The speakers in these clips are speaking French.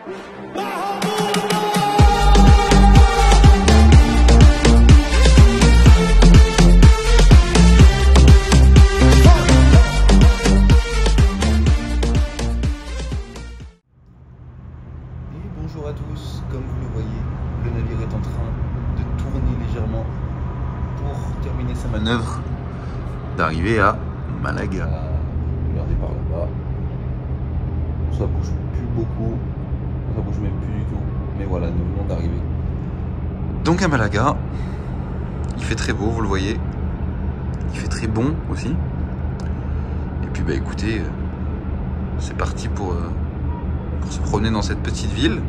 Bonjour à tous, comme vous le voyez, le navire est en train de tourner légèrement pour terminer sa manœuvre d'arriver à Malaga. Regardez par là-bas, ça bouge plus beaucoup, ça bouge même plus du tout, mais voilà, nous venons d'arriver. Donc à Malaga, il fait très beau, vous le voyez, il fait très bon aussi. Et puis bah écoutez, c'est parti pour se promener dans cette petite ville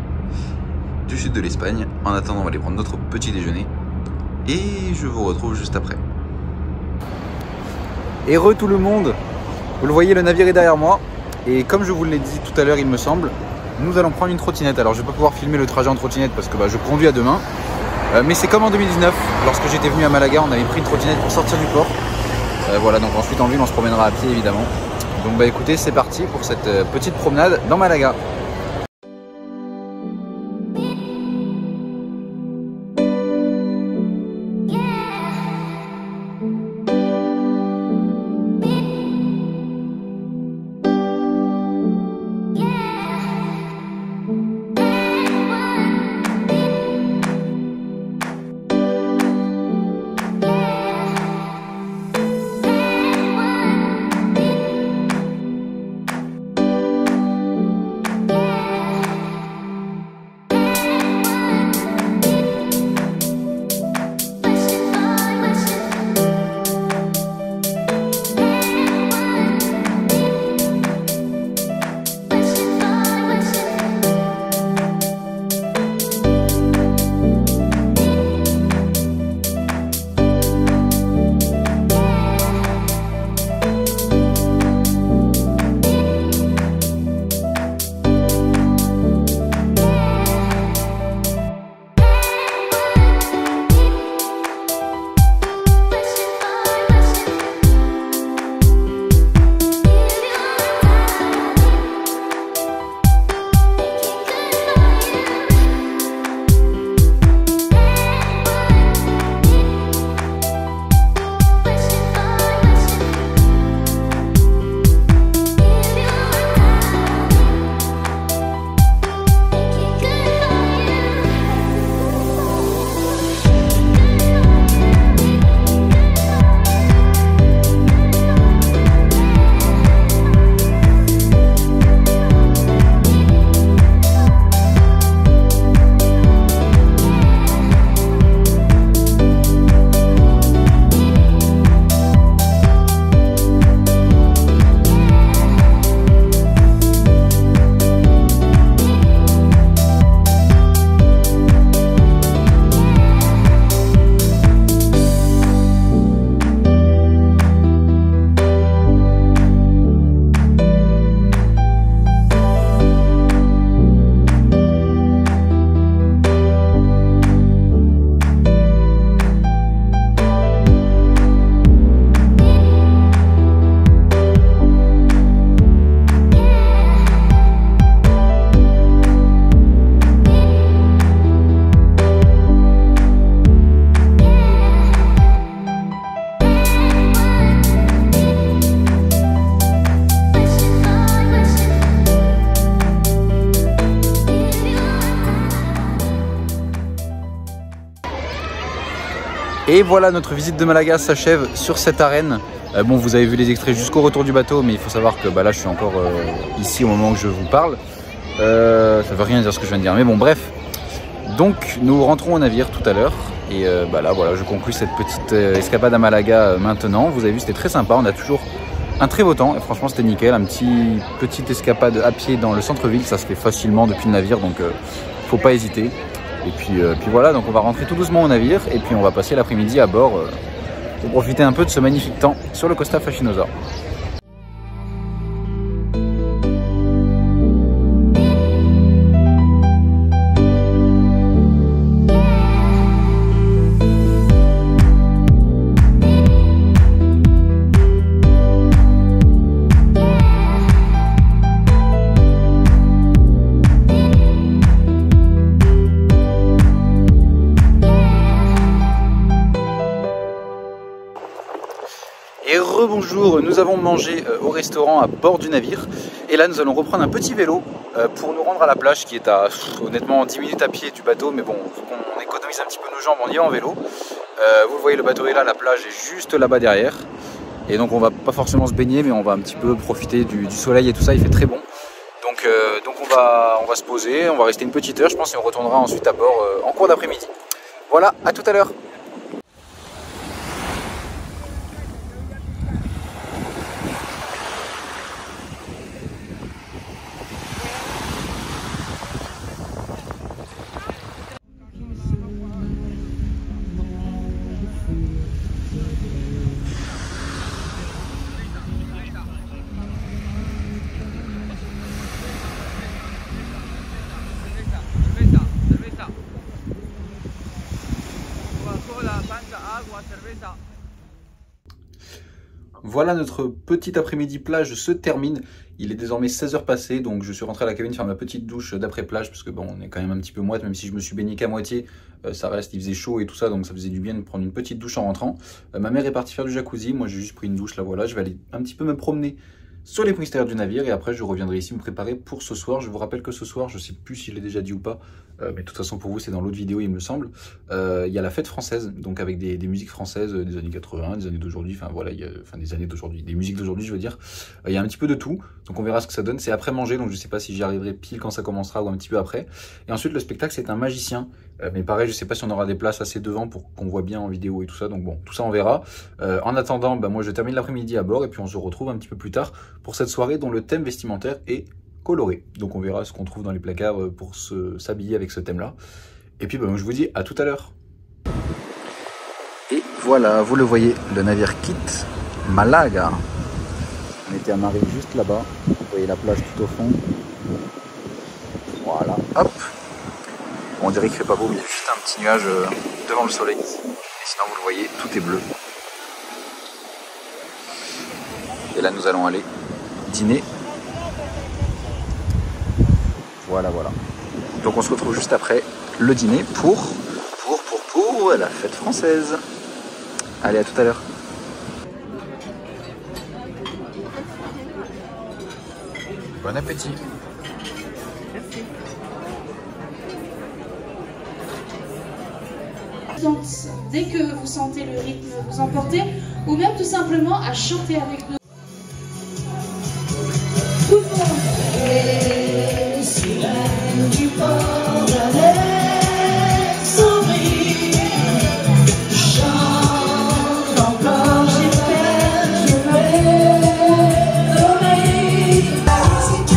du sud de l'Espagne. En attendant, on va aller prendre notre petit déjeuner et je vous retrouve juste après. Heureux tout le monde, vous le voyez, le navire est derrière moi et comme je vous l'ai dit tout à l'heure, il me semble, nous allons prendre une trottinette. Alors je vais pas pouvoir filmer le trajet en trottinette parce que je conduis à deux mains, mais c'est comme en 2019 lorsque j'étais venu à Malaga, on avait pris une trottinette pour sortir du port. Voilà, donc ensuite en ville on se promènera à pied évidemment. Donc bah écoutez, c'est parti pour cette petite promenade dans Malaga. Et voilà, notre visite de Malaga s'achève sur cette arène. Bon, vous avez vu les extraits jusqu'au retour du bateau, mais il faut savoir que là je suis encore ici au moment où je vous parle. Ça veut rien dire ce que je viens de dire, mais bon bref. Donc nous rentrons au navire tout à l'heure. Et là voilà, je conclus cette petite escapade à Malaga maintenant. Vous avez vu, c'était très sympa, on a toujours un très beau temps et franchement c'était nickel. Petite escapade à pied dans le centre-ville, ça se fait facilement depuis le navire, donc faut pas hésiter. Et puis voilà, donc on va rentrer tout doucement au navire et puis on va passer l'après-midi à bord pour profiter un peu de ce magnifique temps sur le Costa Fascinosa. Rebonjour, nous avons mangé au restaurant à bord du navire et là nous allons reprendre un petit vélo pour nous rendre à la plage qui est à honnêtement 10 minutes à pied du bateau, mais bon, faut qu'on économise un petit peu nos jambes, on y va en vélo. Vous le voyez, le bateau est là, la plage est juste là-bas derrière et donc on va pas forcément se baigner mais on va un petit peu profiter du soleil et tout ça, il fait très bon. Donc on va se poser, on va rester une petite heure je pense et on retournera ensuite à bord en cours d'après-midi. Voilà, à tout à l'heure. Voilà, notre petit après-midi plage se termine. Il est désormais 16 h passées, donc je suis rentré à la cabine faire ma petite douche d'après-plage parce que bon, on est quand même un petit peu moite, même si je me suis baigné qu'à moitié, ça reste, il faisait chaud et tout ça, donc ça faisait du bien de prendre une petite douche en rentrant. Ma mère est partie faire du jacuzzi, moi j'ai juste pris une douche, là voilà, je vais aller un petit peu me promener sur les extérieurs du navire et après je reviendrai ici me préparer pour ce soir. Je vous rappelle que ce soir, je sais plus si je l'ai déjà dit ou pas, mais de toute façon pour vous c'est dans l'autre vidéo il me semble, il y a la fête française, donc avec des musiques françaises des années 80, des années d'aujourd'hui, enfin voilà, des années d'aujourd'hui, des musiques d'aujourd'hui je veux dire, il y a un petit peu de tout, donc on verra ce que ça donne. C'est après manger, donc je sais pas si j'y arriverai pile quand ça commencera ou un petit peu après. Et ensuite le spectacle c'est un magicien, mais pareil je sais pas si on aura des places assez devant pour qu'on voit bien en vidéo et tout ça, donc bon, tout ça on verra. En attendant, moi je termine l'après-midi à bord et puis on se retrouve un petit peu plus tard pour cette soirée dont le thème vestimentaire est coloré. Donc on verra ce qu'on trouve dans les placards pour s'habiller avec ce thème-là. Et puis je vous dis à tout à l'heure. Et voilà, vous le voyez, le navire quitte Malaga. On était amarré juste là-bas. Vous voyez la plage tout au fond. Voilà, hop. Bon, on dirait qu'il fait pas beau, mais il y a juste un petit nuage devant le soleil. Et sinon, vous le voyez, tout est bleu. Et là, nous allons aller dîner. Voilà. Donc on se retrouve juste après le dîner pour la fête française. Allez, à tout à l'heure. Bon appétit. Dès que vous sentez le rythme vous emporter, ou même tout simplement à chanter avec nous. Du port Alexandrie, chante encore, j'espère, je vais dormir. Si tu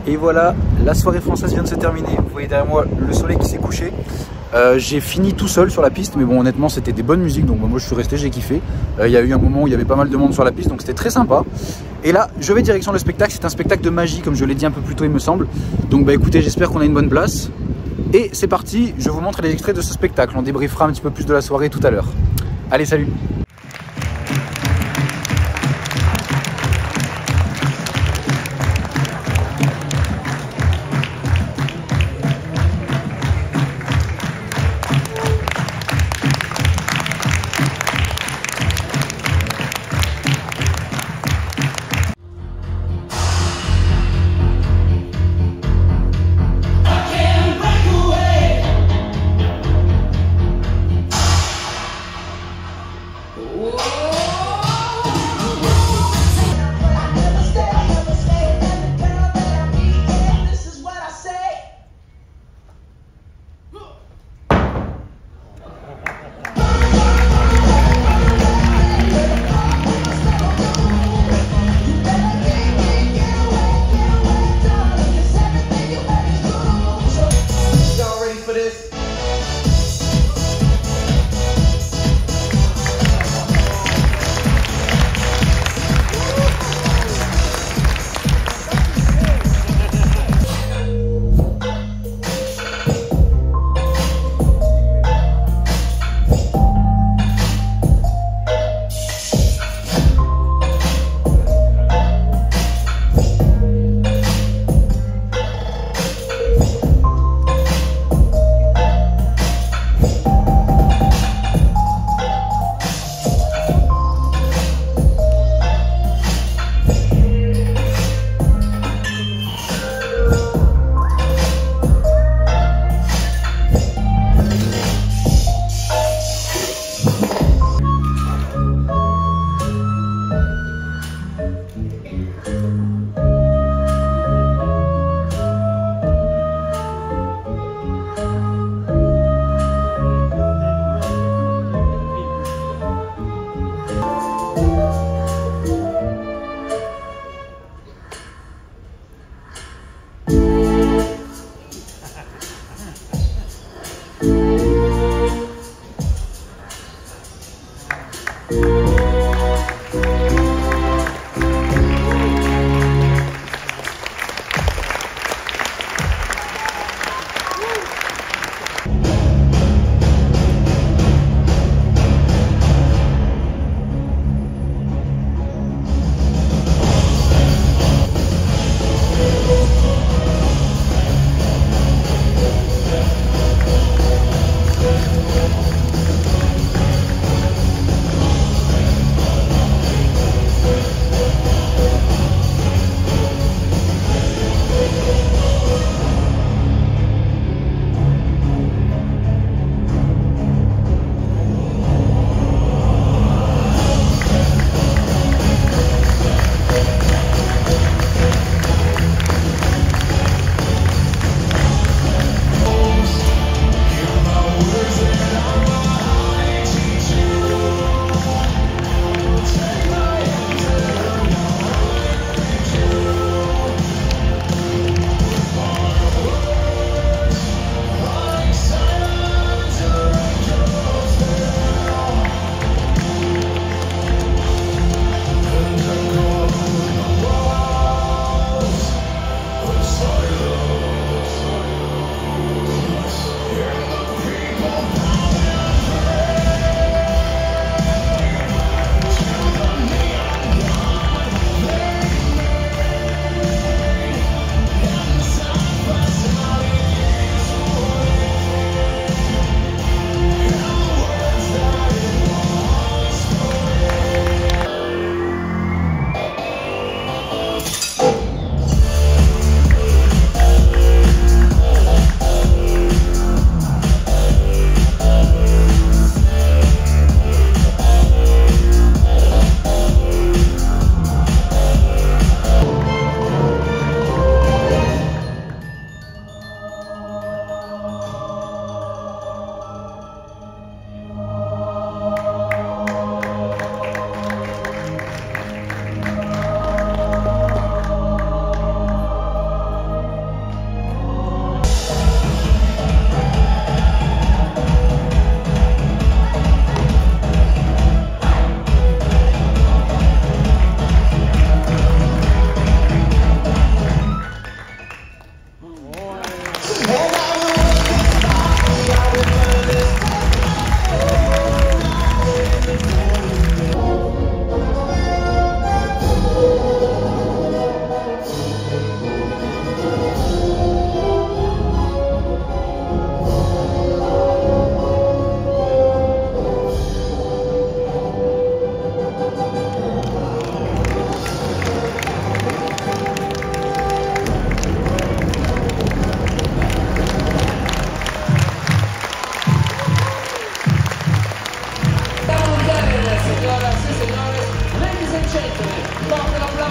Et voilà, la soirée française vient de se terminer. Vous voyez derrière moi le soleil qui s'est couché. J'ai fini tout seul sur la piste, mais bon honnêtement c'était des bonnes musiques, donc moi je suis resté, j'ai kiffé. Il y a eu un moment où il y avait pas mal de monde sur la piste, donc c'était très sympa. Et là je vais direction le spectacle, c'est un spectacle de magie comme je l'ai dit un peu plus tôt il me semble. Donc écoutez, j'espère qu'on a une bonne place. Et c'est parti, je vous montre les extraits de ce spectacle, on débriefera un petit peu plus de la soirée tout à l'heure. Allez, salut!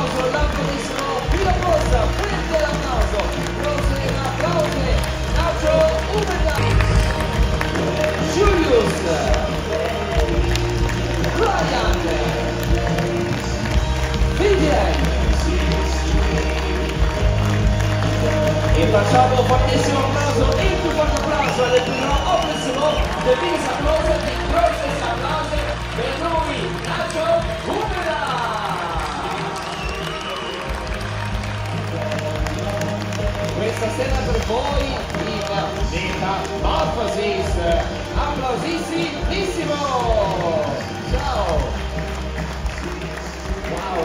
l'applauso, l'applaudissement, più apposta, prende l'applauso, Rose l'applauso, Nacho Umberland, Julius, Ryan, Vivian. E facciamo un fortissimo applauso, il più forte applauso alle più oppressivo del Biggest Applause di Grossest Applause per noi, Nacho Umberland! Questa sera per voi in Metamorphosis, applausissimissimo! Ciao! Wow!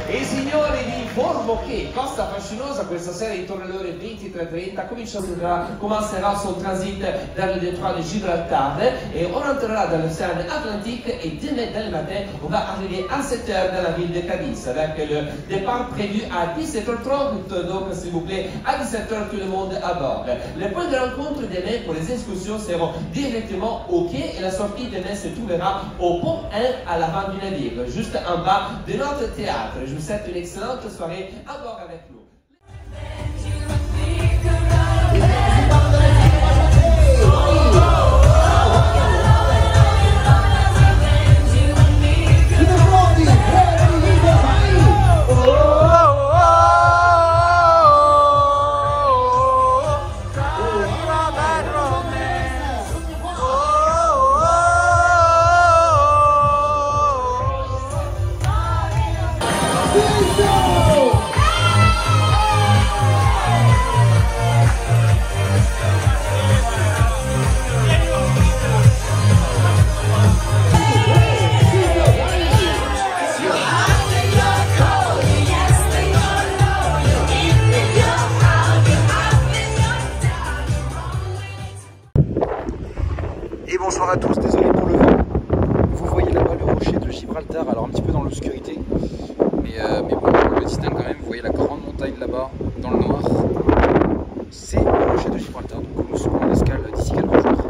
E signori, vi informo che Costa Fascinosa questa sera intorno alle ore 23:30 commencera son transit dans le détroit de Gibraltar et on entrera dans l'océan Atlantique et demain le matin on va arriver à 7h dans la ville de Cadiz avec le départ prévu à 17h30, donc s'il vous plaît à 17h tout le monde à bord. Les points de rencontre demain pour les excursions seront directement au quai et la sortie demain se trouvera au pont 1 à l'avant du navire, juste en bas de notre théâtre. Je vous souhaite une excellente soirée à bord avec nous. Et bonsoir à tous, désolé pour le vent. Vous voyez là-bas le rocher de Gibraltar, alors un petit peu dans l'obscurité, mais bon, on le distingue quand même. Vous voyez la grande montagne là-bas, dans le noir. C'est le rocher de Gibraltar, donc nous serons en escale d'ici quelques jours.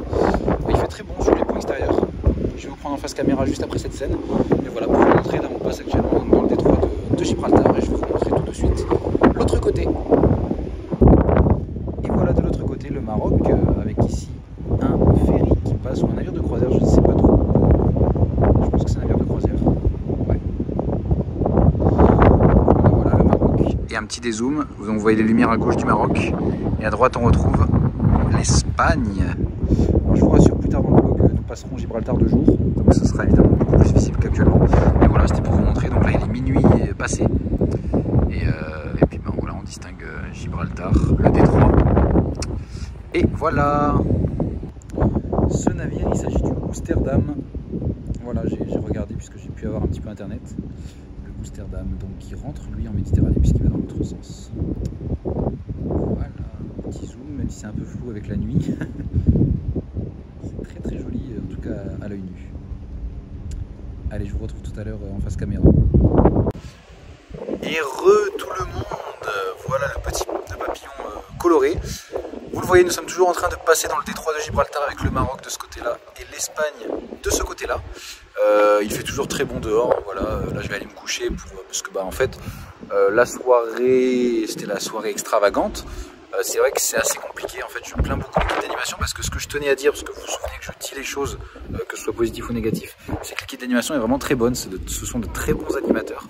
Il fait très bon sur les points extérieurs. Je vais vous prendre en face caméra juste après cette scène. Et voilà, pour vous montrer, là on passe actuellement dans le détroit de Gibraltar et je vais vous montrer tout de suite l'autre côté. Et voilà de l'autre côté le Maroc, avec ici un ferry qui passe ou un navire de croisière, je ne sais pas trop. Je pense que c'est un navire de croisière. Ouais. Voilà le Maroc. Et un petit dézoom, vous voyez les lumières à gauche du Maroc. Et à droite on retrouve l'Espagne. Alors je vous rassure, plus tard dans le vlog, nous passerons Gibraltar 2 jours. Donc ce sera évidemment beaucoup plus visible qu'actuellement. Mais voilà, c'était pour vous montrer. Donc là il est minuit passé. Et puis ben, voilà, on distingue Gibraltar, le détroit. Et voilà. Ce navire, il s'agit du Amsterdam. Voilà, j'ai regardé puisque j'ai pu avoir un petit peu internet. Le Amsterdam, donc qui rentre lui en Méditerranée puisqu'il va dans l'autre sens. Voilà, petit zoom, même si c'est un peu flou avec la nuit. C'est très très joli, en tout cas à l'œil nu. Allez, je vous retrouve tout à l'heure en face caméra. Et tout le monde, voilà le petit papillon coloré. Vous le voyez, nous sommes toujours en train de passer dans le détroit de Gibraltar avec le Maroc de ce côté-là et l'Espagne de ce côté-là. Il fait toujours très bon dehors. Voilà, là je vais aller me coucher parce que bah en fait la soirée, c'était la soirée extravagante. C'est vrai que c'est assez compliqué. En fait, je me plains beaucoup de l'équipe d'animation parce que ce que je tenais à dire, parce que vous vous souvenez que je dis les choses, que ce soit positif ou négatif, c'est que l'équipe d'animation est vraiment très bonne. Ce sont de très bons animateurs,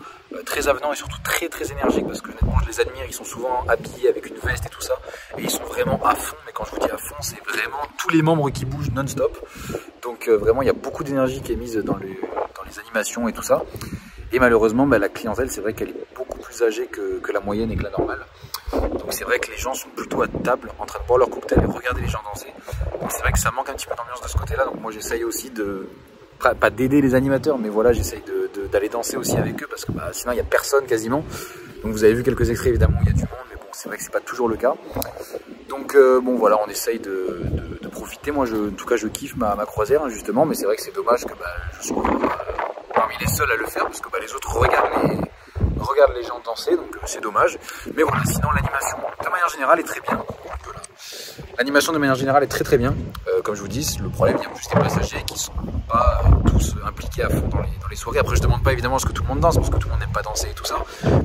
très avenants et surtout très très énergiques parce que honnêtement, je les admire. Ils sont souvent habillés avec une veste et tout ça, et ils sont vraiment à fond. Mais quand je vous dis à fond, c'est vraiment tous les membres qui bougent non-stop. Donc vraiment, il y a beaucoup d'énergie qui est mise dans les animations et tout ça. Et malheureusement, bah, la clientèle, c'est vrai qu'elle est beaucoup plus âgée que la moyenne et que la normale. Donc c'est vrai que les gens sont plutôt à table en train de boire leur cocktail et regarder les gens danser. Donc c'est vrai que ça manque un petit peu d'ambiance de ce côté-là. Donc moi j'essaye aussi de, pas d'aider les animateurs, mais voilà, j'essaye d'aller danser aussi avec eux parce que bah, sinon il n'y a personne quasiment. Donc vous avez vu quelques extraits évidemment où il y a du monde, mais bon c'est vrai que c'est pas toujours le cas. Donc bon voilà, on essaye de profiter. Moi en tout cas je kiffe ma croisière hein, justement, mais c'est vrai que c'est dommage que bah, je sois parmi les seuls à le faire parce que bah, les autres regardent les gens danser, donc c'est dommage. Mais voilà, sinon l'animation de manière générale est très bien. Voilà. L'animation de manière générale est très bien. Comme je vous dis, le problème, il y a juste des passagers qui sont pas tous impliqués à fond dans les soirées. Après, je demande pas évidemment à ce que tout le monde danse, parce que tout le monde n'aime pas danser et tout ça.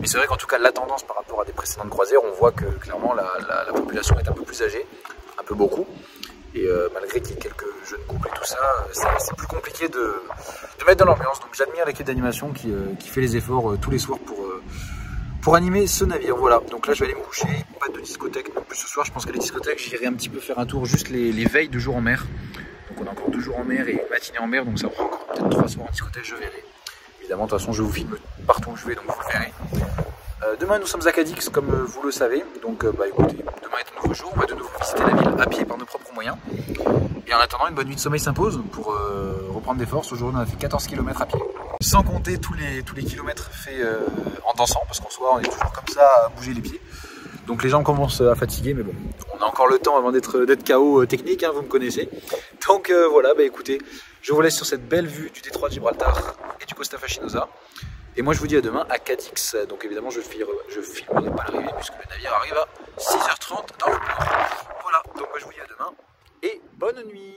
Mais c'est vrai qu'en tout cas, la tendance par rapport à des précédentes croisières, on voit que clairement la population est un peu plus âgée, un peu beaucoup. Et malgré qu'il y ait quelques jeunes couples et tout ça, c'est plus compliqué de mettre dans l'ambiance. Donc j'admire l'équipe d'animation qui fait les efforts tous les soirs pour animer ce navire. Voilà, donc là je vais aller me coucher, pas de discothèque non plus ce soir. Je pense que les discothèques, j'irai un petit peu faire un tour juste les veilles de jour en mer. Donc on a encore 2 jours en mer et une matinée en mer, donc ça prend encore peut-être 3 soirs en discothèque, je verrai. Évidemment, de toute façon je vous filme partout où je vais, donc vous le verrez. Demain nous sommes à Cadix comme vous le savez, donc écoutez, demain est un nouveau jour, on va de nouveau visiter la ville à pied par nos propres moyens. Et en attendant, une bonne nuit de sommeil s'impose pour reprendre des forces. Aujourd'hui on a fait 14 km à pied. Sans compter tous les kilomètres faits en dansant, parce qu'en soi on est toujours comme ça à bouger les pieds. Donc les jambes commencent à fatiguer, mais bon, on a encore le temps avant d'être KO technique, hein, vous me connaissez. Donc voilà, écoutez, je vous laisse sur cette belle vue du détroit de Gibraltar et du Costa Fascinosa. Et moi je vous dis à demain à Cadix. Donc évidemment je filmerai pas l'arrivée puisque le navire arrive à 6h30 dans le port. Voilà, donc moi je vous dis à demain et bonne nuit.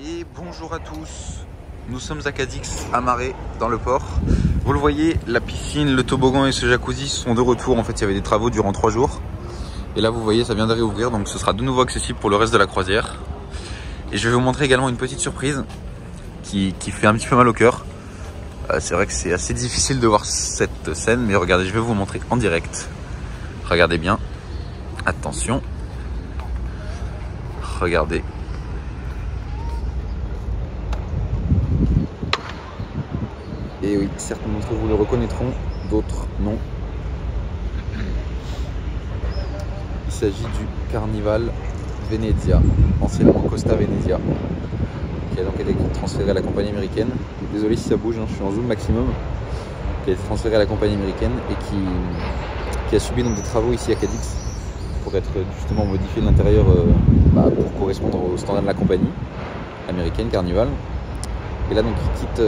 Et bonjour à tous, nous sommes à Cadix, amarrés dans le port. Vous le voyez, la piscine, le toboggan et ce jacuzzi sont de retour. En fait, il y avait des travaux durant 3 jours. Et là, vous voyez, ça vient de réouvrir, donc ce sera de nouveau accessible pour le reste de la croisière. Et je vais vous montrer également une petite surprise qui fait un petit peu mal au cœur. C'est vrai que c'est assez difficile de voir cette scène, mais regardez, je vais vous montrer en direct. Regardez bien, attention, regardez. Et oui, certains d'entre vous le reconnaîtront, d'autres non. Il s'agit du Carnival Venezia, anciennement Costa Venezia, qui a donc été transféré à la compagnie américaine. Désolé si ça bouge, hein, je suis en zoom maximum. Qui a été transféré à la compagnie américaine et qui a subi donc des travaux ici à Cadix pour être justement modifié de l'intérieur pour correspondre aux standards de la compagnie américaine Carnival. Et là donc il quitte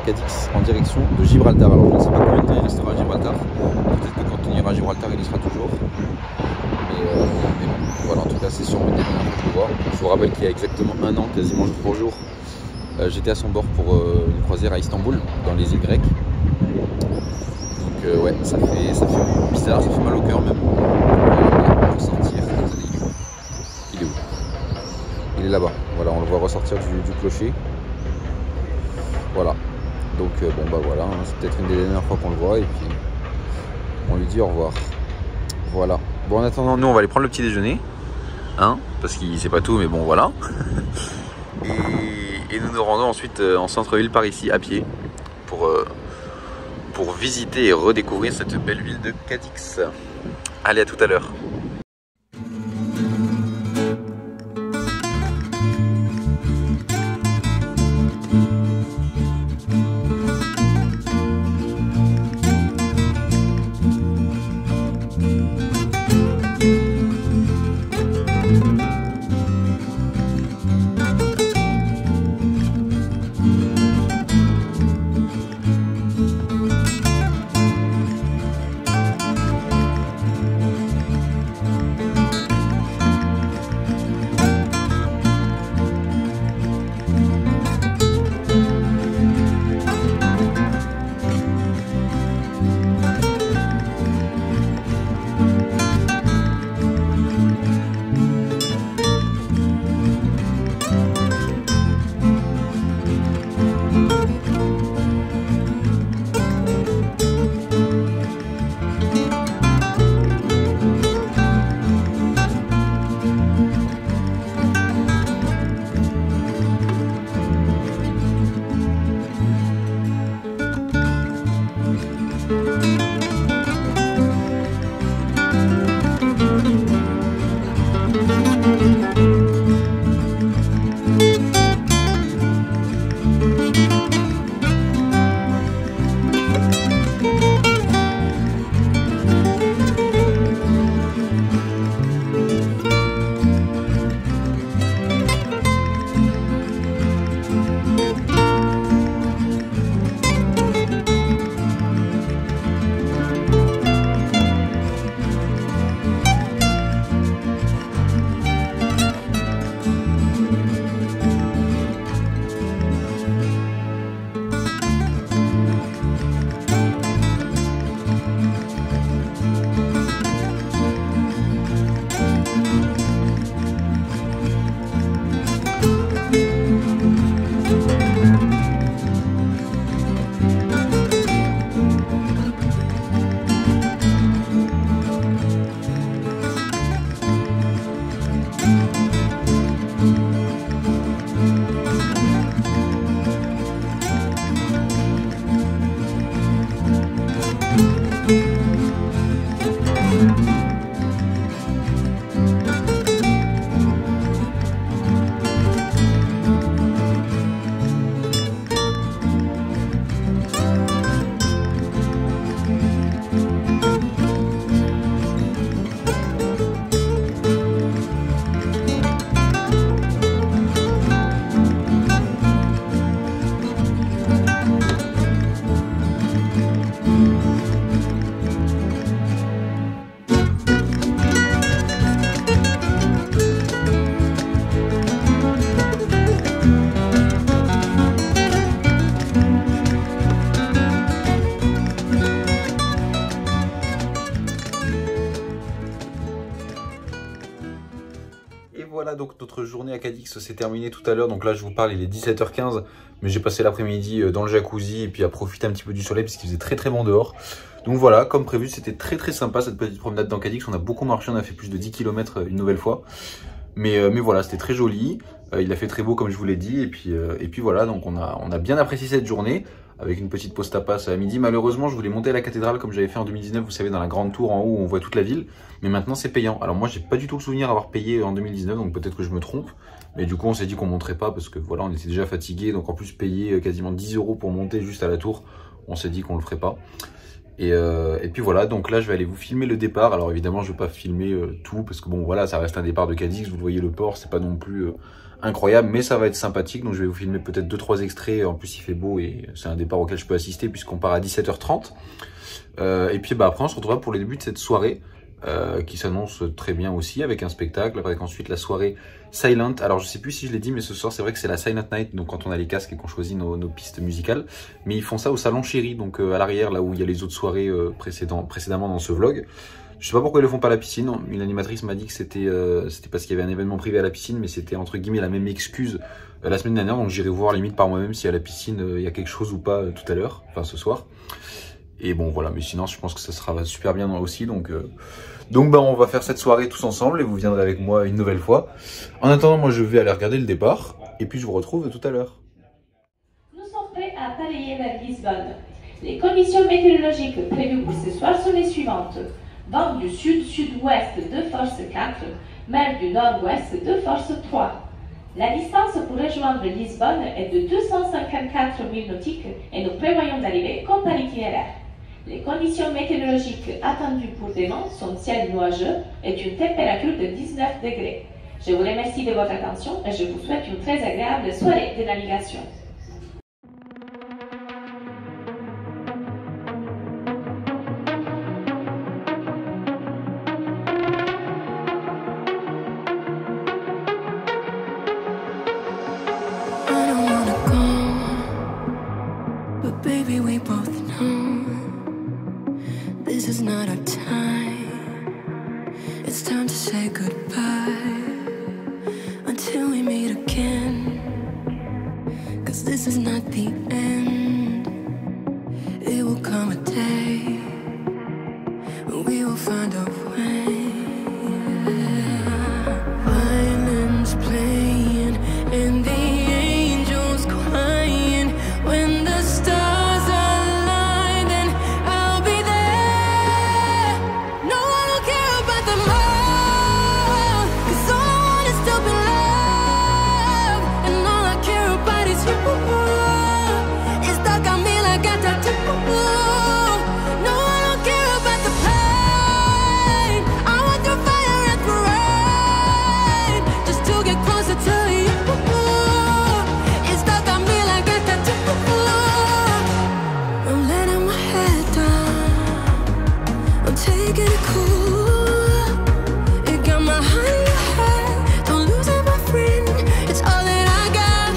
Cadix en direction de Gibraltar. Alors je ne sais pas combien de temps il restera à Gibraltar. Peut-être que quand on ira à Gibraltar il y sera toujours. Mais bon, voilà, en tout cas c'est sûrement des moments pour le voir. Je vous rappelle qu'il y a exactement 1 an, quasiment jour pour jour, j'étais à son bord pour une croisière à Istanbul, dans les îles grecques. Donc ouais, ça fait bizarre, ça fait mal au cœur même. Ressortir. Il est où? Il est là-bas. Voilà, on le voit ressortir du clocher. Voilà, donc bon voilà, hein, c'est peut-être une des dernières fois qu'on le voit et puis on lui dit au revoir. Voilà. Bon, en attendant, nous on va aller prendre le petit déjeuner, hein, parce qu'il sait pas tout, mais bon voilà. et nous nous rendons ensuite en centre-ville par ici à pied pour visiter et redécouvrir cette belle ville de Cadix. Allez, à tout à l'heure. donc notre journée à Cadix s'est terminée tout à l'heure. Donc là, je vous parle, il est 17h15, mais j'ai passé l'après-midi dans le jacuzzi et puis à profiter un petit peu du soleil parce qu'il faisait très bon dehors. Donc voilà, comme prévu, c'était très sympa cette petite promenade dans Cadix. On a beaucoup marché, on a fait plus de 10 km une nouvelle fois. Mais voilà, c'était très joli. Il a fait très beau comme je vous l'ai dit. Et puis voilà, donc on a bien apprécié cette journée avec une petite pause tapas à midi. Malheureusement, je voulais monter à la cathédrale comme j'avais fait en 2019, vous savez, dans la grande tour en haut où on voit toute la ville. Mais maintenant, c'est payant. Alors moi, j'ai pas du tout le souvenir d'avoir payé en 2019, donc peut-être que je me trompe. Mais du coup, on s'est dit qu'on monterait pas parce que voilà, on était déjà fatigué. Donc en plus, payer quasiment 10 € pour monter juste à la tour, on s'est dit qu'on le ferait pas. Et puis voilà, donc là je vais aller vous filmer le départ. Alors évidemment je vais pas filmer tout parce que bon voilà, ça reste un départ de Cadix, vous voyez le port, c'est pas non plus incroyable, mais ça va être sympathique. Donc je vais vous filmer peut-être 2-3 extraits, en plus il fait beau et c'est un départ auquel je peux assister puisqu'on part à 17h30. Et puis bah après on se retrouvera pour le début de cette soirée qui s'annonce très bien aussi avec un spectacle, avec ensuite la soirée Silent. Alors je sais plus si je l'ai dit, mais ce soir c'est vrai que c'est la Silent Night, donc quand on a les casques et qu'on choisit nos pistes musicales, mais ils font ça au Salon Chéri, donc à l'arrière là où il y a les autres soirées précédemment dans ce vlog. Je sais pas pourquoi ils le font pas à la piscine. Une animatrice m'a dit que c'était parce qu'il y avait un événement privé à la piscine, mais c'était entre guillemets la même excuse la semaine dernière, donc j'irai voir limite par moi-même si à la piscine il y a quelque chose ou pas tout à l'heure, enfin ce soir. Et bon voilà, mais sinon je pense que ça sera super bien aussi, donc bah on va faire cette soirée tous ensemble et vous viendrez avec moi une nouvelle fois. En attendant, moi je vais aller regarder le départ et puis je vous retrouve tout à l'heure. Nous sommes prêts à balayer vers Lisbonne. Les conditions météorologiques prévues pour ce soir sont les suivantes. Vent du sud-sud-ouest de force 4, mer du nord-ouest de force 3. La distance pour rejoindre Lisbonne est de 254 milles nautiques et nous prévoyons d'arriver comme par itinéraire. Les conditions météorologiques attendues pour demain sont ciel nuageux et une température de 19 degrés. Je vous remercie de votre attention et je vous souhaite une très agréable soirée de navigation. This is not our time. It's time to say goodbye until we meet again. 'Cause this is not the end. It will come a day when we will find our way. Violins playing and the angels crying. When the stars align, then I'll be there. No, I don't care about them all, 'cause all I want is to be loved, and all I care about is you. It's stuck on me like a tattoo. No, I don't care about the pain. I want through fire and through rain, just to get closer to you. It's stuck on me like a tattoo. I'm letting my head down, I'm taking it cool. It got my heart in your head, don't lose it, my friend. It's all that I got.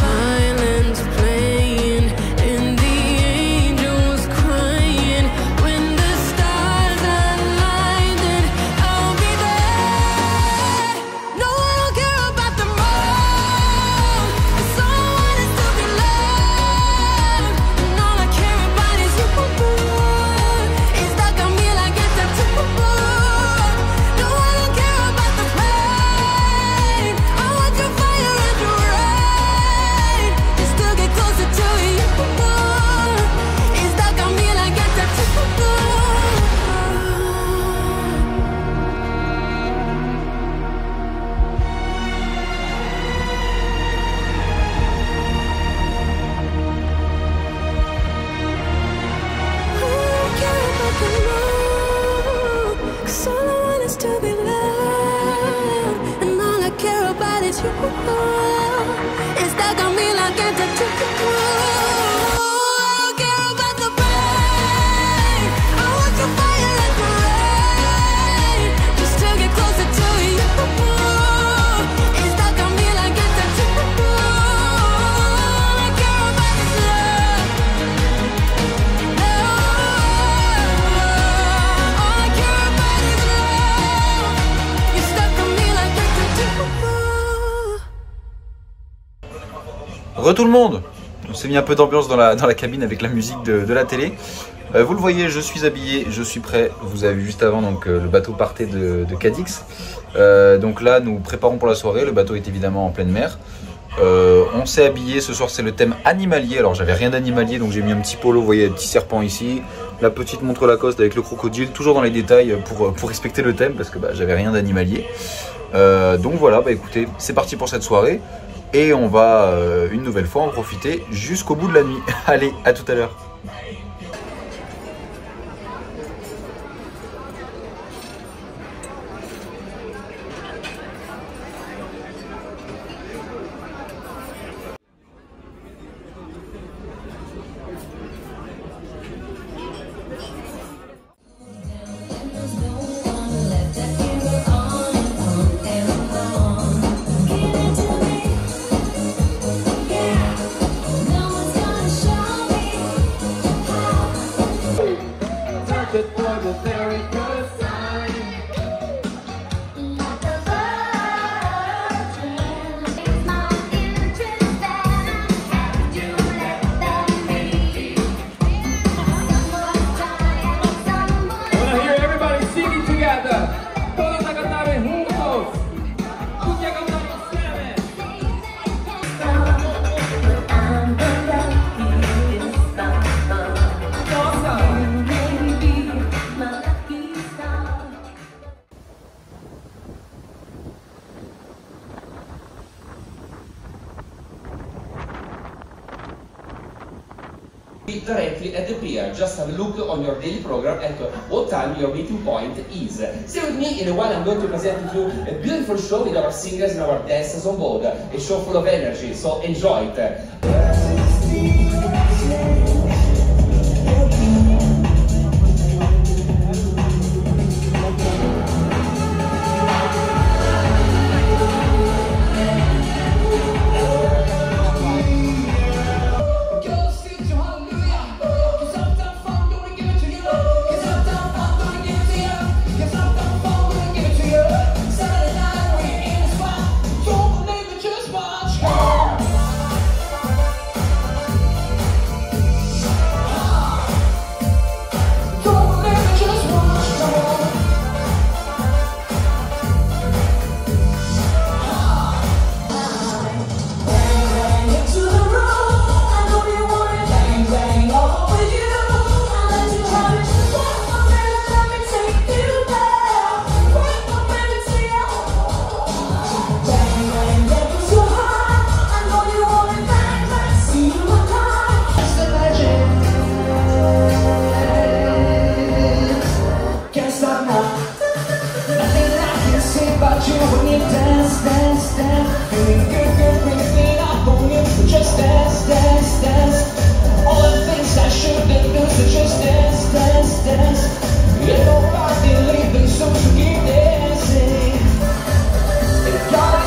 Violins playing and the angels crying. When the stars align, then I'll be there. No, I don't care about them all, 'cause all I want is to be loved, and all I care about is you. It's stuck on me like a tattoo. No, I don't care about the pain. I want your fire and your rain, just to get closer to you. It's stuck on me like a tattoo. Cause all I want is to be loved, and all I care about is you. It's stuck on me like a tattoo. I don't care about the pain. I want your fire and your rain, just to get closer to you. It's stuck on me like a tattoo. All I care about is love. All I care about is love. Tout le monde. On s'est mis un peu d'ambiance dans la cabine avec la musique de la télé. Vous le voyez, je suis habillé, je suis prêt. Vous avez vu juste avant, donc le bateau partait de Cadix. Donc là, nous préparons pour la soirée. Le bateau est évidemment en pleine mer. On s'est habillé. Ce soir, c'est le thème animalier. Alors, j'avais rien d'animalier, donc j'ai mis un petit polo. Vous voyez, un petit serpent ici. La petite montre Lacoste avec le crocodile. Toujours dans les détails pour respecter le thème parce que j'avais rien d'animalier. Donc voilà, écoutez, c'est parti pour cette soirée. Et on va une nouvelle fois en profiter jusqu'au bout de la nuit. Allez, à tout à l'heure. Directly at the pier, just have a look on your daily program at what time your meeting point is. Stay with me, in a while I'm going to present to you a beautiful show with our singers and our dancers on board. A show full of energy, so enjoy it. Now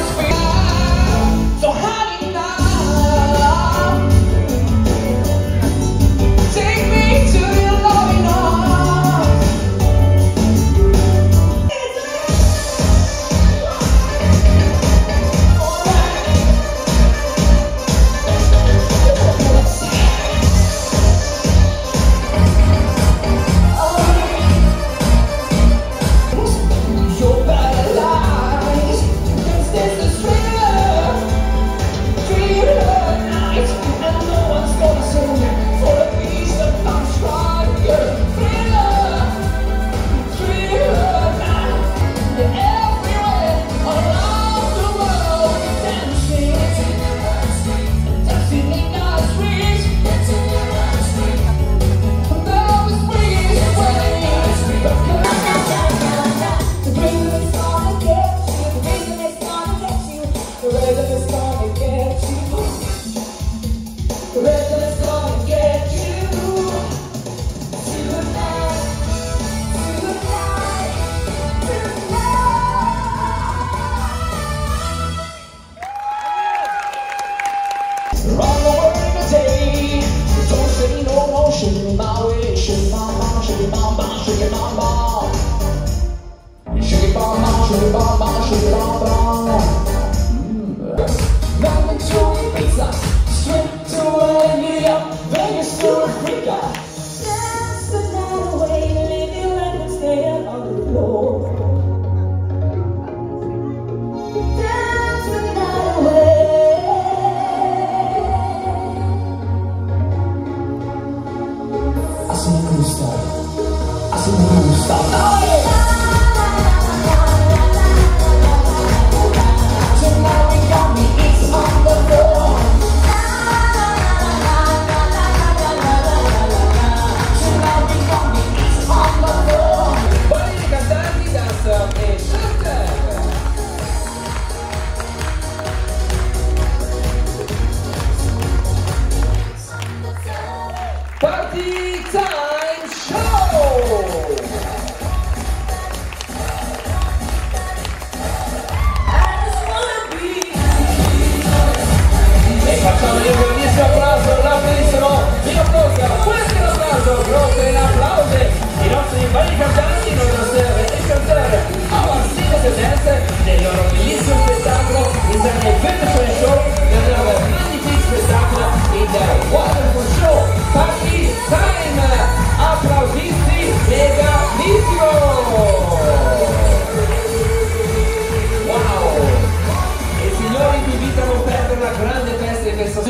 I'm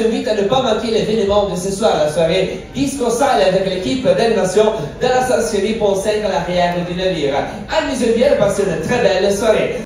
vous invite à ne pas manquer l'événement de ce soir, la soirée Disco Style avec l'équipe d'animation de la Salserie Pont 5 à l'arrière du navire. Amusez-vous bien, passez une très belle soirée.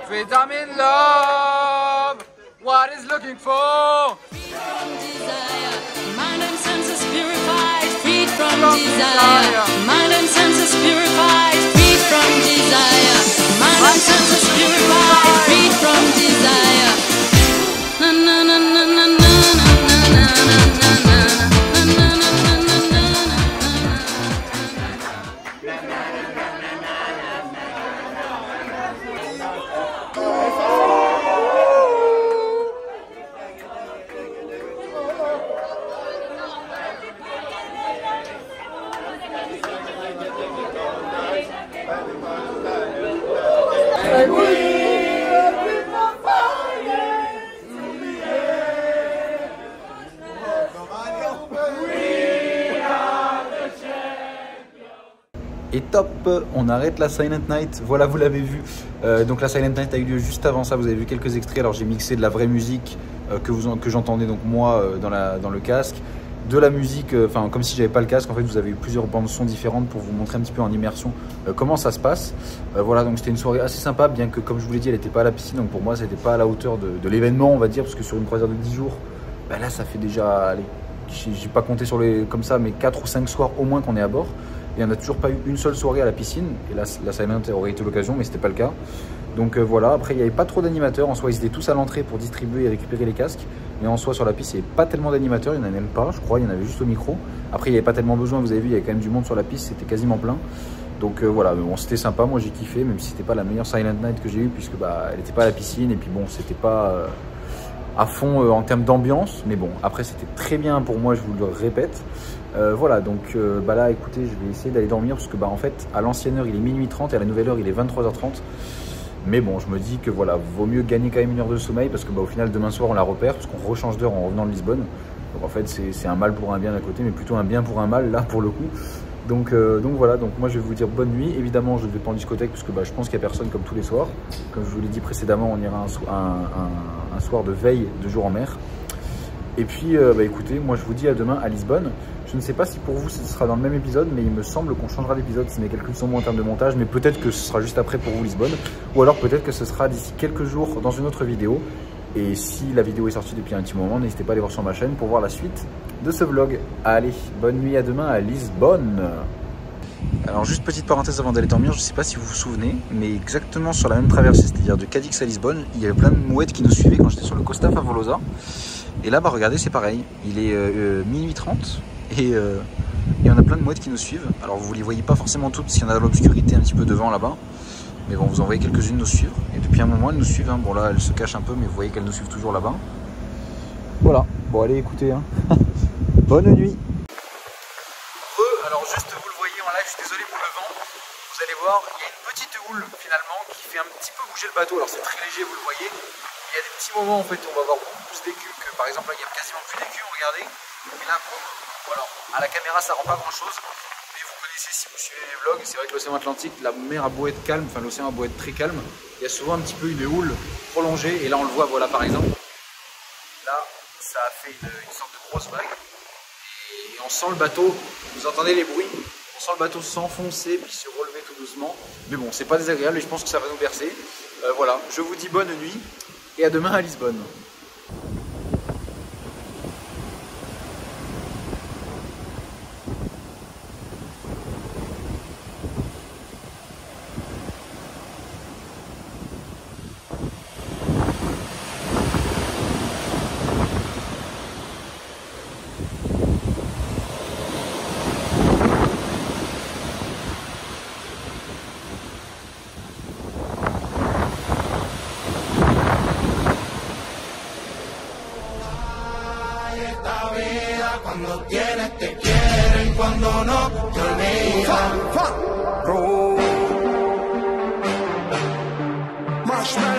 Vitamin love, what is looking for? From desire, mind and senses purified, freed from desire. Mind and senses purified, freed from desire. Mind and senses purified, freed from desire. Na na na na na na na na na na na. Et top, on arrête la Silent Night, voilà vous l'avez vu, donc la Silent Night a eu lieu juste avant ça, vous avez vu quelques extraits, alors j'ai mixé de la vraie musique que j'entendais donc moi dans le casque, de la musique, enfin comme si j'avais pas le casque, en fait vous avez eu plusieurs bandes son différentes pour vous montrer un petit peu en immersion comment ça se passe, voilà donc c'était une soirée assez sympa, bien que comme je vous l'ai dit elle n'était pas à la piscine, donc pour moi c'était pas à la hauteur de l'événement on va dire, parce que sur une croisière de 10 jours, ben là ça fait déjà, allez, j'ai pas compté sur les comme ça, mais 4 ou 5 soirs au moins qu'on est à bord. Et on n'a toujours pas eu une seule soirée à la piscine. Et là, la Silent aurait été l'occasion, mais c'était pas le cas. Donc voilà, après il n'y avait pas trop d'animateurs. En soi, ils étaient tous à l'entrée pour distribuer et récupérer les casques. Mais en soi, sur la piste, il n'y avait pas tellement d'animateurs. Il n'y en avait même pas, je crois. Il y en avait juste au micro. Après, il n'y avait pas tellement besoin. Vous avez vu, il y avait quand même du monde sur la piste. C'était quasiment plein. Donc voilà, bon, c'était sympa. Moi, j'ai kiffé, même si c'était pas la meilleure Silent Night que j'ai eue, puisque bah, elle n'était pas à la piscine. Et puis bon, c'était pas à fond en termes d'ambiance. Mais bon, après, c'était très bien pour moi, je vous le répète. Voilà, donc bah là écoutez, je vais essayer d'aller dormir parce que bah en fait à l'ancienne heure il est minuit 30 et à la nouvelle heure il est 23h30. Mais bon, je me dis que voilà, vaut mieux gagner quand même une heure de sommeil parce que bah au final demain soir on la repère parce qu'on rechange d'heure en revenant de Lisbonne. Donc en fait c'est un mal pour un bien d'un côté, mais plutôt un bien pour un mal là pour le coup. Donc voilà, donc moi je vais vous dire bonne nuit. Évidemment je ne vais pas en discothèque parce que bah, je pense qu'il n'y a personne comme tous les soirs. Comme je vous l'ai dit précédemment, on ira un soir de veille de jour en mer. Et puis bah écoutez, moi je vous dis à demain à Lisbonne. Je ne sais pas si pour vous ce sera dans le même épisode, mais il me semble qu'on changera d'épisode si mes calculs sont bons en termes de montage, mais peut-être que ce sera juste après pour vous Lisbonne, ou alors peut-être que ce sera d'ici quelques jours dans une autre vidéo. Et si la vidéo est sortie depuis un petit moment, n'hésitez pas à aller voir sur ma chaîne pour voir la suite de ce vlog. Allez, bonne nuit, à demain à Lisbonne. Alors juste petite parenthèse avant d'aller dormir, je ne sais pas si vous vous souvenez, mais exactement sur la même traversée, c'est-à-dire de Cadix à Lisbonne, il y avait plein de mouettes qui nous suivaient quand j'étais sur le Costa Favolosa. Et là, bah regardez, c'est pareil, il est minuit 30 et on a plein de mouettes qui nous suivent. Alors vous ne les voyez pas forcément toutes, parce qu'il y en a dans l'obscurité un petit peu devant là-bas. Mais bon, vous en voyez quelques-unes nous suivre. Et depuis un moment, elles nous suivent. Hein. Bon là, elles se cachent un peu, mais vous voyez qu'elles nous suivent toujours là-bas. Voilà, bon allez, écoutez. Hein. Bonne nuit. Alors juste, vous le voyez en live, je suis désolé pour le vent. Vous allez voir, il y a une petite houle finalement qui fait un petit peu bouger le bateau. Alors c'est très léger, vous le voyez. Il y a des petits moments en fait où on va avoir beaucoup plus d'écus que par exemple là, il y a quasiment plus d'écus, regardez. Et là, voilà, à la caméra ça rend pas grand chose. Mais vous connaissez si vous suivez les vlogs, c'est vrai que l'océan Atlantique, la mer a beau être calme, enfin l'océan a beau être très calme, il y a souvent un petit peu une houle prolongée. Et là on le voit, voilà par exemple. Là, ça a fait une sorte de grosse vague. Et on sent le bateau, vous entendez les bruits, on sent le bateau s'enfoncer puis se relever tout doucement. Mais bon, c'est pas désagréable et je pense que ça va nous bercer. Voilà, je vous dis bonne nuit et à demain à Lisbonne. Cuando tienes te quieren, cuando no te olvidan. Marshmallow.